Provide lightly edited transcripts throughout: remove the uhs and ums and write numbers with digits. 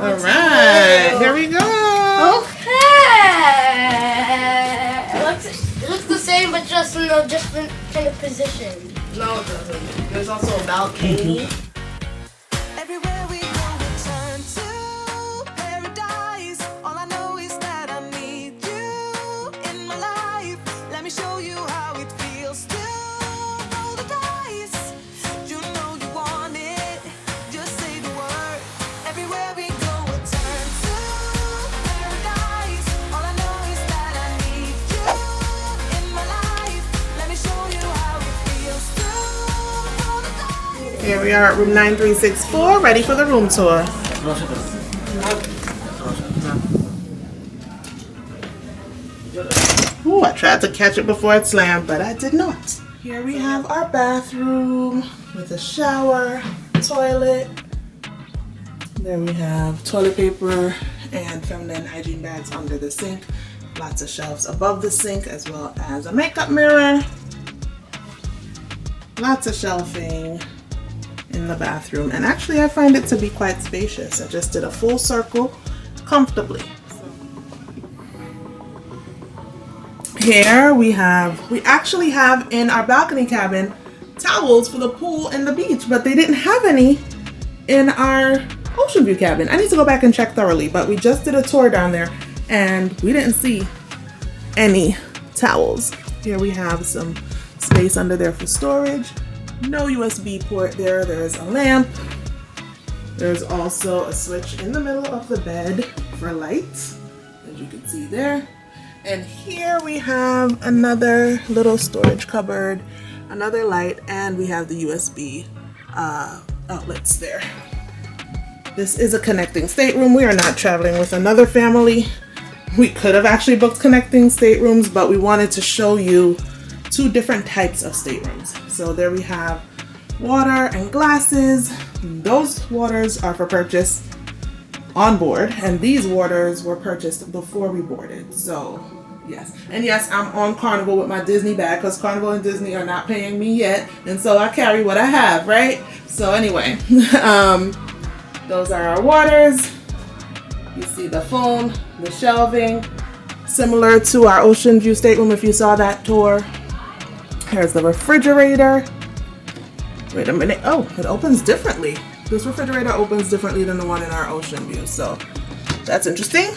All right, here we go. Okay. It looks the same, but just in a different kind of position. No, it doesn't. There's also a balcony. Everywhere we go, we turn to paradise. All I know is that I need you in my life. Let me show you how it feels to roll the dice. You know you want it, just say the word. Everywhere we go, we turn to paradise. All I know is that I need you in my life. Let me show you how it feels to roll the dice. Here we are at room 9364, ready for the room tour. Ooh, I tried to catch it before it slammed, but I did not. Here we have our bathroom with a shower, toilet. There we have toilet paper and feminine hygiene bags under the sink. Lots of shelves above the sink, as well as a makeup mirror. Lots of shelving in the bathroom, and actually I find it to be quite spacious. I just did a full circle comfortably. Here we actually have in our balcony cabin towels for the pool and the beach, but they didn't have any in our ocean view cabin. I need to go back and check thoroughly, but we just did a tour down there and we didn't see any towels. Here we have some space under there for storage. No USB port there. There's a lamp. There's also a switch in the middle of the bed for lights, as you can see there. And here we have another little storage cupboard, another light, and we have the USB outlets there. This is a connecting stateroom. We are not traveling with another family. We could have actually booked connecting staterooms, but we wanted to show you two different types of staterooms. So there we have water and glasses. Those waters are for purchase on board, and these waters were purchased before we boarded. So yes, and yes, I'm on Carnival with my Disney bag because Carnival and Disney are not paying me yet, and so I carry what I have, right? So anyway, those are our waters. You see the phone, the shelving, similar to our ocean view stateroom if you saw that tour. Here's the refrigerator. Wait a minute. Oh, it opens differently. This refrigerator opens differently than the one in our ocean view, so that's interesting.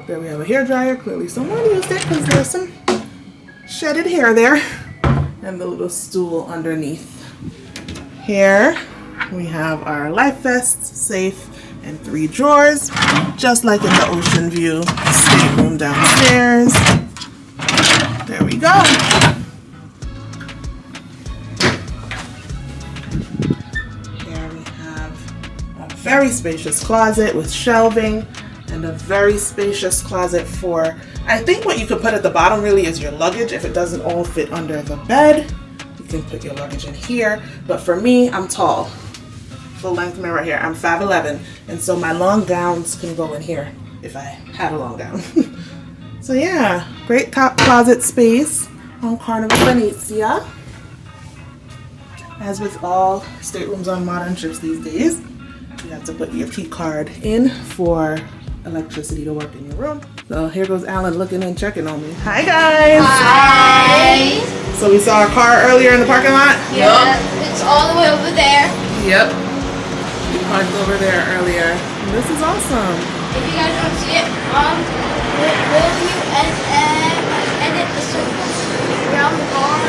There we have a hair dryer. Clearly someone used it because there's some shedded hair there. And the little stool underneath. Here we have our life vest, safe, and 3 drawers, just like in the ocean view stateroom downstairs. There we go. Here we have a very spacious closet with shelving and a very spacious closet for, I think what you could put at the bottom really is your luggage. If it doesn't all fit under the bed, you can put your luggage in here. But for me, I'm tall. Full length mirror here. I'm 5'11", and so my long gowns can go in here if I had a long gown. So yeah, great top closet space on Carnival Venezia. As with all staterooms on modern ships these days, you have to put your key card in for electricity to work in your room. So here goes Allan looking and checking on me. Hi guys! Hi! So we saw our car earlier in the parking lot? Yeah, it's all the way over there. Yep. We parked over there earlier. This is awesome. If you guys don't see it, will you edit the circle around the car?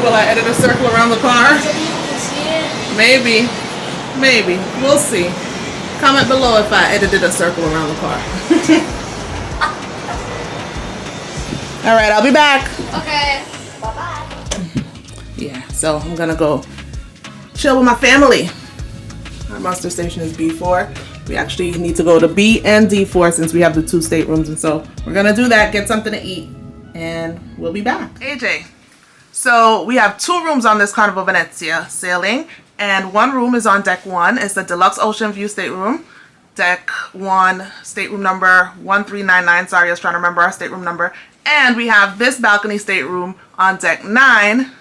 Will I edit a circle around the car? So people can see it? Maybe. Maybe. We'll see. Comment below if I edited a circle around the car. All right, I'll be back. Okay. Bye-bye. Yeah, so I'm gonna go chill with my family. Our muster station is B4. We actually need to go to B and D4 since we have the 2 staterooms, and so we're gonna do that, get something to eat, and we'll be back. AJ, so we have 2 rooms on this Carnival Venezia sailing, and 1 room is on deck 1. It's the deluxe ocean view stateroom. Deck 1, stateroom number 1399. Sorry, I was trying to remember our stateroom number. And we have this balcony stateroom on deck 9.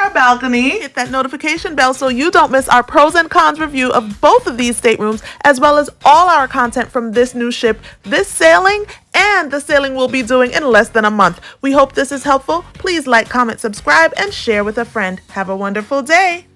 our balcony. Hit that notification bell so you don't miss our pros and cons review of both of these staterooms, as well as all our content from this new ship, this sailing, and the sailing we'll be doing in less than a month. We hope this is helpful. Please like, comment, subscribe, and share with a friend. Have a wonderful day.